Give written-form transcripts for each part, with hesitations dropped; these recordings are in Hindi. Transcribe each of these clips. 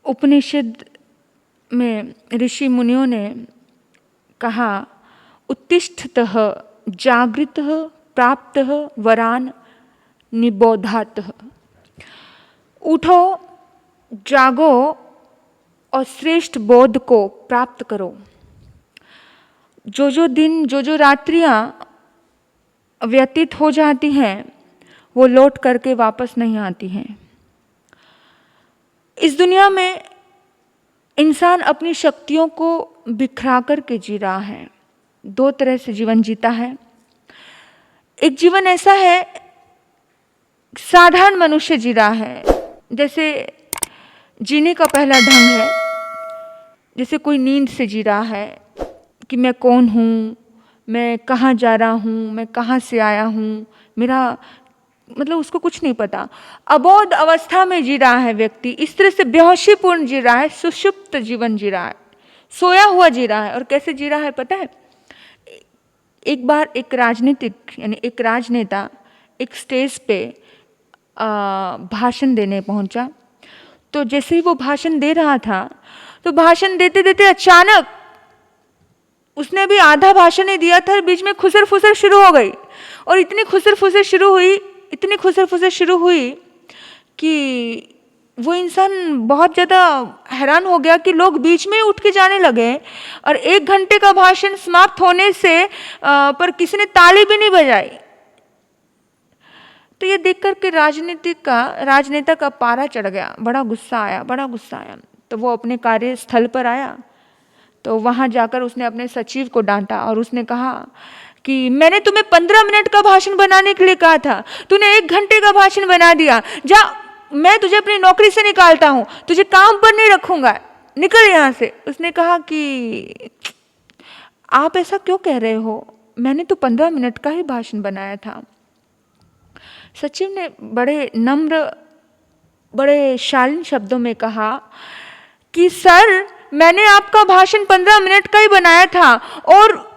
उपनिषद में ऋषि मुनियों ने कहा, उत्तिष्ठतः जागृतः प्राप्तः वरान निबोधातः। उठो, जागो और श्रेष्ठ बोध को प्राप्त करो। जो जो दिन, जो जो रात्रियां व्यतीत हो जाती हैं वो लौट करके वापस नहीं आती हैं। इस दुनिया में इंसान अपनी शक्तियों को बिखरा करके जी रहा है। दो तरह से जीवन जीता है। एक जीवन ऐसा है, साधारण मनुष्य जी रहा है, जैसे जीने का पहला ढंग है, जैसे कोई नींद से जी रहा है कि मैं कौन हूँ, मैं कहाँ जा रहा हूँ, मैं कहाँ से आया हूँ, मेरा मतलब उसको कुछ नहीं पता। अबोध अवस्था में जी रहा है व्यक्ति, इस तरह से बेहोशीपूर्ण जी रहा है, सुषुप्त जीवन जी रहा है, सोया हुआ जी रहा है। और कैसे जी रहा है पता है? एक बार एक राजनीतिक यानी एक राजनेता एक स्टेज पे भाषण देने पहुंचा। तो जैसे ही वो भाषण दे रहा था तो भाषण देते देते अचानक उसने अभी आधा भाषण ही दिया था, बीच में खुसर फुसर शुरू हो गई। और इतनी खुसर फुसर शुरू हुई कि वो इंसान बहुत ज़्यादा हैरान हो गया कि लोग बीच में ही उठ के जाने लगे। और 1 घंटे का भाषण समाप्त होने से पर किसी ने ताली भी नहीं बजाई। तो ये देख कर के राजनेता का पारा चढ़ गया, बड़ा गुस्सा आया। तो वो अपने कार्यस्थल पर आया। तो वहाँ जाकर उसने अपने सचिव को डांटा और उसने कहा कि मैंने तुम्हें 15 मिनट का भाषण बनाने के लिए कहा था, तूने 1 घंटे का भाषण बना दिया। जा, मैं तुझे अपनी नौकरी से निकालता हूँ, तुझे काम पर नहीं रखूंगा, निकल यहाँ से। उसने कहा कि आप ऐसा क्यों कह रहे हो, मैंने तो 15 मिनट का ही भाषण बनाया था। सचिव ने बड़े नम्र, बड़े शालीन शब्दों में कहा कि सर, मैंने आपका भाषण 15 मिनट का ही बनाया था और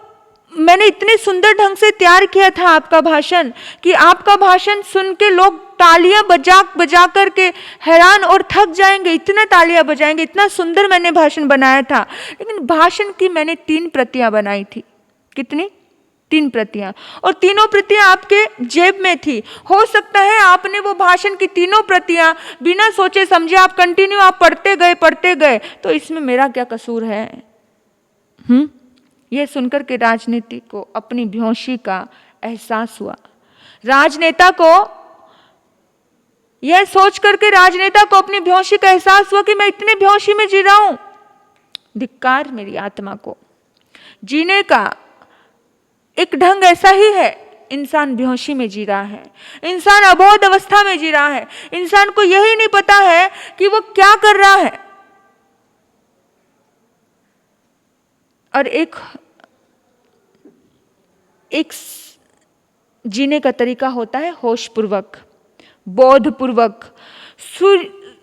मैंने इतने सुंदर ढंग से तैयार किया था आपका भाषण कि आपका भाषण सुन के लोग तालियां बजा करके हैरान और थक जाएंगे, इतना तालियां बजाएंगे, इतना सुंदर मैंने भाषण बनाया था। लेकिन भाषण की मैंने 3 प्रतियां बनाई थी। कितनी? 3 प्रतियां। और तीनों प्रतियां आपके जेब में थी। हो सकता है आपने वो भाषण की तीनों प्रतियां बिना सोचे समझे आप कंटिन्यू आप पढ़ते गए, तो इसमें मेरा क्या कसूर है? यह सुनकर के राजनीति को अपनी बेहोशी का एहसास हुआ। राजनेता को यह सोच करके राजनेता को अपनी बेहोशी का एहसास हुआ कि मैं इतने बेहोशी में जी रहा हूं। धिक्कार मेरी आत्मा को। जीने का एक ढंग ऐसा ही है, इंसान बेहोशी में जी रहा है, इंसान अबोध अवस्था में जी रहा है, इंसान को यही नहीं पता है कि वो क्या कर रहा है। और एक जीने का तरीका होता है होशपूर्वक, बोधपूर्वक,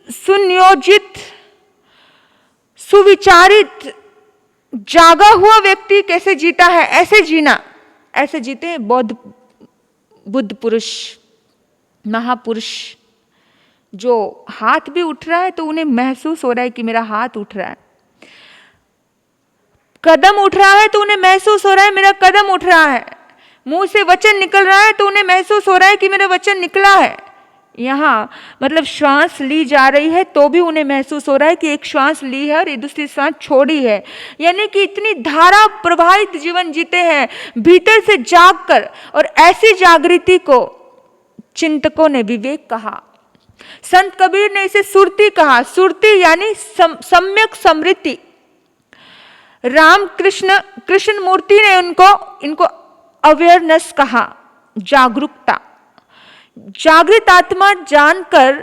सुनियोजित, सुविचारित। जागा हुआ व्यक्ति कैसे जीता है, ऐसे जीना, ऐसे जीते हैं बुद्ध पुरुष, महापुरुष। जो हाथ भी उठ रहा है तो उन्हें महसूस हो रहा है कि मेरा हाथ उठ रहा है, कदम उठ रहा है तो उन्हें महसूस हो रहा है मेरा कदम उठ रहा है, मुंह से वचन निकल रहा है तो उन्हें महसूस हो रहा है कि मेरा वचन निकला है। यहाँ मतलब श्वास ली जा रही है तो भी उन्हें महसूस हो रहा है कि एक श्वास ली है और दूसरी श्वास छोड़ी है। यानी कि इतनी धारा प्रवाहित जीवन जीते हैं भीतर से जाग कर। और ऐसी जागृति को चिंतकों ने विवेक कहा। संत कबीर ने इसे सुरती कहा। सुरती यानी सम्यक समृद्धि। राम कृष्ण मूर्ति ने इनको अवेयरनेस कहा, जागरूकता। जागृत आत्मा जानकर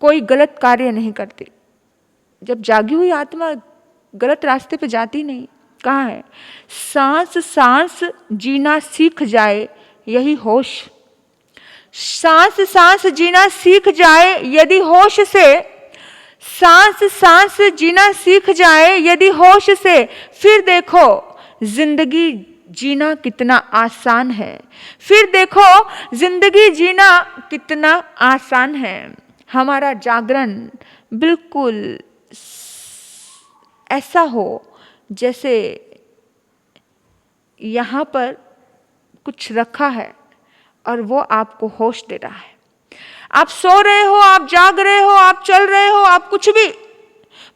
कोई गलत कार्य नहीं करती। जब जागी हुई आत्मा गलत रास्ते पे जाती नहीं। कहाँ है? सांस सांस जीना सीख जाए यही होश। सांस सांस जीना सीख जाए यदि होश से, सांस सांस जीना सीख जाए यदि होश से, फिर देखो जिंदगी जीना कितना आसान है। फिर देखो जिंदगी जीना कितना आसान है। हमारा जागरण बिल्कुल ऐसा हो जैसे यहाँ पर कुछ रखा है और वो आपको होश दे रहा है। आप सो रहे हो, आप जाग रहे हो, आप चल रहे हो, आप कुछ भी,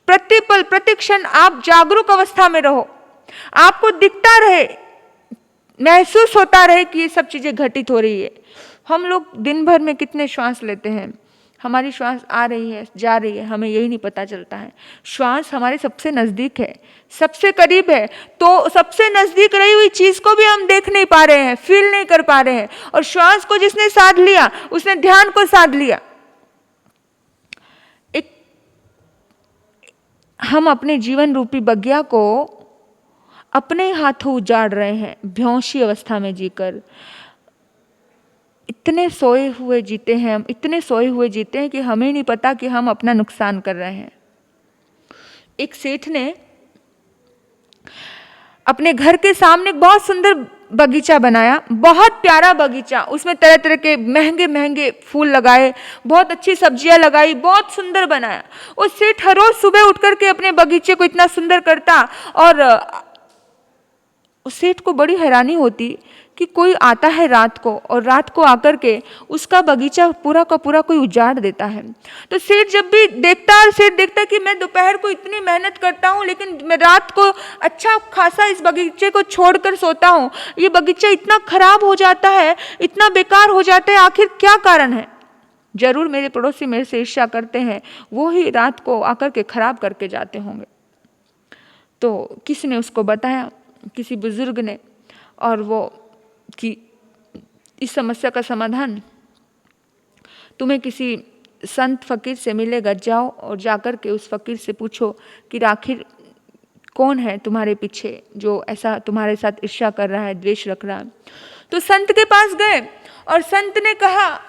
प्रतिपल प्रतिक्षण आप जागरूक अवस्था में रहो। आपको दिखता रहे, महसूस होता रहे कि ये सब चीजें घटित हो रही है। हम लोग दिन भर में कितने श्वास लेते हैं, हमारी श्वास आ रही है, जा रही है, हमें यही नहीं पता चलता है। श्वास हमारे सबसे नजदीक है, सबसे करीब है, तो सबसे नजदीक रही हुई चीज को भी हम देख नहीं पा रहे हैं, फील नहीं कर पा रहे हैं। और श्वास को जिसने साध लिया, उसने ध्यान को साध लिया। हम अपने जीवन रूपी बगिया को अपने हाथों उजाड़ रहे हैं, बेहोशी अवस्था में जीकर। इतने सोए हुए जीते हैं हम, इतने सोए हुए जीते हैं कि हमें नहीं पता कि हम अपना नुकसान कर रहे हैं। एक सेठ ने अपने घर के सामने एक बहुत सुंदर बगीचा बनाया, बहुत प्यारा बगीचा, उसमें तरह तरह के महंगे महंगे फूल लगाए, बहुत अच्छी सब्जियां लगाई, बहुत सुंदर बनाया। वो सेठ हर रोज सुबह उठ करके अपने बगीचे को इतना सुंदर करता, और उस सेठ को बड़ी हैरानी होती कि कोई आता है रात को, और रात को आकर के उसका बगीचा पूरा का पूरा कोई उजाड़ देता है। तो सेठ जब भी देखता है, सेठ देखता कि मैं दोपहर को इतनी मेहनत करता हूँ, लेकिन मैं रात को अच्छा खासा इस बगीचे को छोड़कर सोता हूँ, ये बगीचा इतना खराब हो जाता है, इतना बेकार हो जाता है, आखिर क्या कारण है? जरूर मेरे पड़ोसी मेरे से ईर्ष्या करते हैं, वो ही रात को आकर के खराब करके जाते होंगे। तो किसी ने उसको बताया, किसी बुजुर्ग ने, और वो कि इस समस्या का समाधान तुम्हें किसी संत फकीर से मिलेगा, जाओ और जाकर के उस फकीर से पूछो कि आखिर कौन है तुम्हारे पीछे जो ऐसा तुम्हारे साथ ईर्ष्या कर रहा है, द्वेष रख रहा है। तो संत के पास गए और संत ने कहा,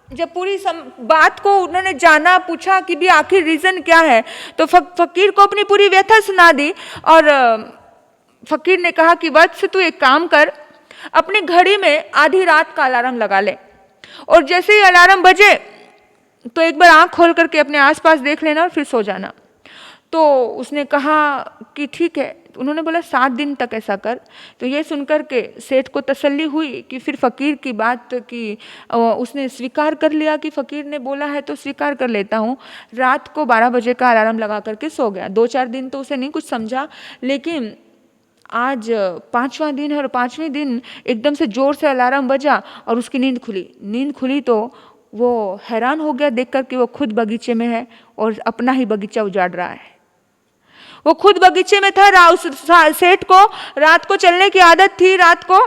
जब पूरी बात को उन्होंने जाना, पूछा कि भी आखिर रीजन क्या है, तो फकीर को अपनी पूरी व्यथा सुना दी। और फकीर ने कहा कि वत्स तू एक काम कर, अपनी घड़ी में आधी रात का अलार्म लगा ले, और जैसे ही अलार्म बजे तो एक बार आंख खोल करके अपने आसपास देख लेना और फिर सो जाना। तो उसने कहा कि ठीक है। उन्होंने बोला 7 दिन तक ऐसा कर। तो ये सुनकर के सेठ को तसल्ली हुई कि फिर फकीर की बात की उसने स्वीकार कर लिया कि फकीर ने बोला है तो स्वीकार कर लेता हूँ। रात को 12 बजे का अलार्म लगा करके सो गया। 2-4 दिन तो उसे नहीं कुछ समझा, लेकिन आज 5वां दिन है और 5वें दिन एकदम से जोर से अलार्म बजा और उसकी नींद खुली तो वो हैरान हो गया देखकर कि वो खुद बगीचे में है और अपना ही बगीचा उजाड़ रहा है। वो खुद बगीचे में था, उस सेठ को रात को चलने की आदत थी रात को,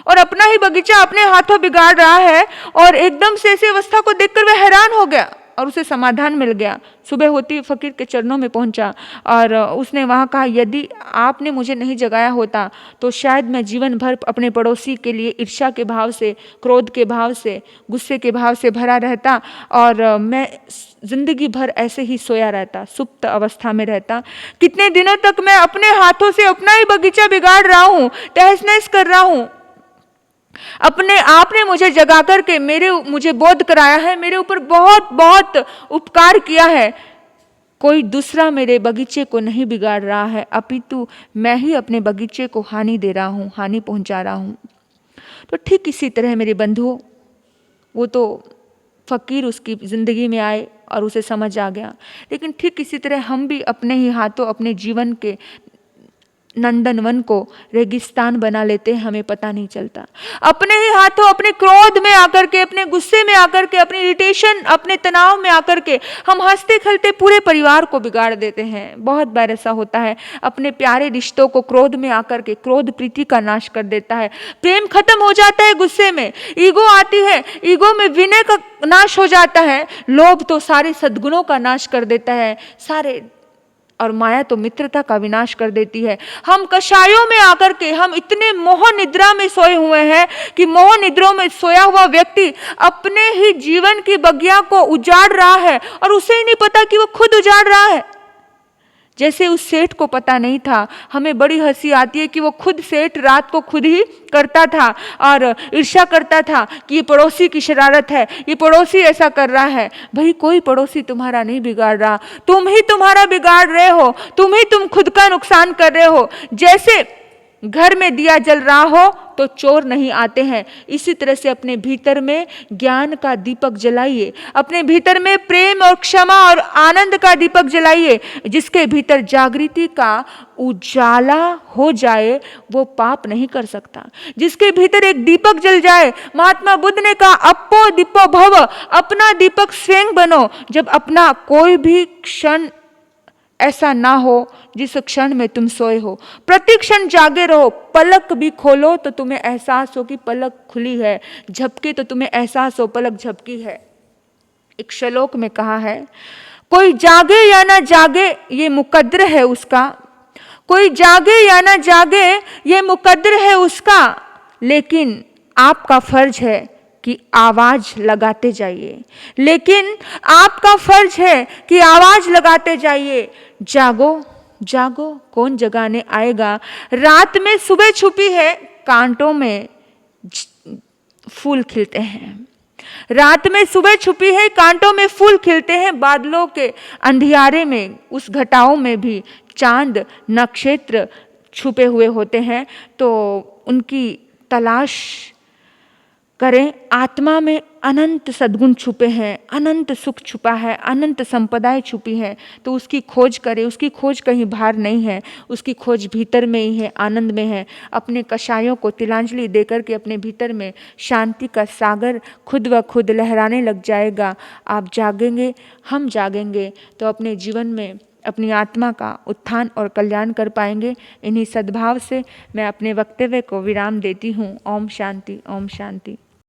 और अपना ही बगीचा अपने हाथों बिगाड़ रहा है। और एकदम से ऐसी अवस्था को देखकर वह हैरान हो गया और उसे समाधान मिल गया। सुबह होती फकीर के चरणों में पहुंचा और उसने वहां कहा, यदि आपने मुझे नहीं जगाया होता तो शायद मैं जीवन भर अपने पड़ोसी के लिए ईर्ष्या के भाव से, क्रोध के भाव से, गुस्से के भाव से भरा रहता और मैं जिंदगी भर ऐसे ही सोया रहता, सुप्त अवस्था में रहता। कितने दिनों तक मैं अपने हाथों से अपना ही बगीचा बिगाड़ रहा हूँ, तहस नहस कर रहा हूँ। अपने आपने मुझे जगा करके मुझे बोध कराया है, मेरे ऊपर बहुत बहुत उपकार किया है। कोई दूसरा मेरे बगीचे को नहीं बिगाड़ रहा है, अपितु मैं ही अपने बगीचे को हानि दे रहा हूँ, हानि पहुंचा रहा हूँ। तो ठीक इसी तरह मेरे बंधुओं, वो तो फकीर उसकी जिंदगी में आए और उसे समझ आ गया, लेकिन ठीक इसी तरह हम भी अपने ही हाथों अपने जीवन के नंदनवन को रेगिस्तान बना लेते हैं, हमें पता नहीं चलता। अपने ही हाथों अपने क्रोध में आकर के, अपने गुस्से में आकर के, अपनी इरिटेशन, अपने तनाव में आकर के हम हंसते खेलते पूरे परिवार को बिगाड़ देते हैं। बहुत बार ऐसा होता है। अपने प्यारे रिश्तों को क्रोध में आकर के, क्रोध प्रीति का नाश कर देता है। प्रेम खत्म हो जाता है गुस्से में, ईगो आती है, ईगो में विनय का नाश हो जाता है। लोभ तो सारे सद्गुणों का नाश कर देता है, सारे, और माया तो मित्रता का विनाश कर देती है। हम कषायों में आकर के हम इतने मोह निद्रा में सोए हुए हैं कि मोह निद्रा में सोया हुआ व्यक्ति अपने ही जीवन की बगिया को उजाड़ रहा है और उसे ही नहीं पता कि वो खुद उजाड़ रहा है। जैसे उस सेठ को पता नहीं था। हमें बड़ी हंसी आती है कि वो खुद सेठ रात को खुद ही करता था और ईर्ष्या करता था कि ये पड़ोसी की शरारत है, ये पड़ोसी ऐसा कर रहा है। भाई कोई पड़ोसी तुम्हारा नहीं बिगाड़ रहा, तुम ही तुम्हारा बिगाड़ रहे हो, तुम खुद का नुकसान कर रहे हो। जैसे घर में दिया जल रहा हो तो चोर नहीं आते हैं, इसी तरह से अपने भीतर में ज्ञान का दीपक जलाइए, अपने भीतर में प्रेम और क्षमा और आनंद का दीपक जलाइए। जिसके भीतर जागृति का उजाला हो जाए वो पाप नहीं कर सकता। जिसके भीतर एक दीपक जल जाए, महात्मा बुद्ध ने कहा अपो दीपो भव, अपना दीपक स्वयं बनो। जब अपना कोई भी क्षण ऐसा ना हो जिस क्षण में तुम सोए हो, प्रति क्षण जागे रहो। पलक भी खोलो तो तुम्हें एहसास हो कि पलक खुली है, झपके तो तुम्हें एहसास हो पलक झपकी है। एक श्लोक में कहा है, कोई जागे या ना जागे ये मुकद्दर है उसका, कोई जागे या ना जागे ये मुकद्दर है उसका, लेकिन आपका फर्ज है कि आवाज लगाते जाइए, लेकिन आपका फर्ज है कि आवाज लगाते जाइए। जागो जागो कौन जगाने आएगा, रात में सुबह छुपी है, कांटों में फूल खिलते हैं। रात में सुबह छुपी है, कांटों में फूल खिलते हैं। बादलों के अंधियारे में, उस घटाओं में भी चांद नक्षत्र छुपे हुए होते हैं, तो उनकी तलाश करें। आत्मा में अनंत सद्गुण छुपे हैं, अनंत सुख छुपा है, अनंत संपदाएं छुपी हैं, तो उसकी खोज करें। उसकी खोज कहीं बाहर नहीं है, उसकी खोज भीतर में ही है, आनंद में है। अपने कषायों को तिलांजलि देकर के अपने भीतर में शांति का सागर खुद व खुद लहराने लग जाएगा। आप जागेंगे, हम जागेंगे तो अपने जीवन में अपनी आत्मा का उत्थान और कल्याण कर पाएंगे। इन्हीं सद्भाव से मैं अपने वक्तव्य को विराम देती हूँ। ओम शांति, ओम शांति।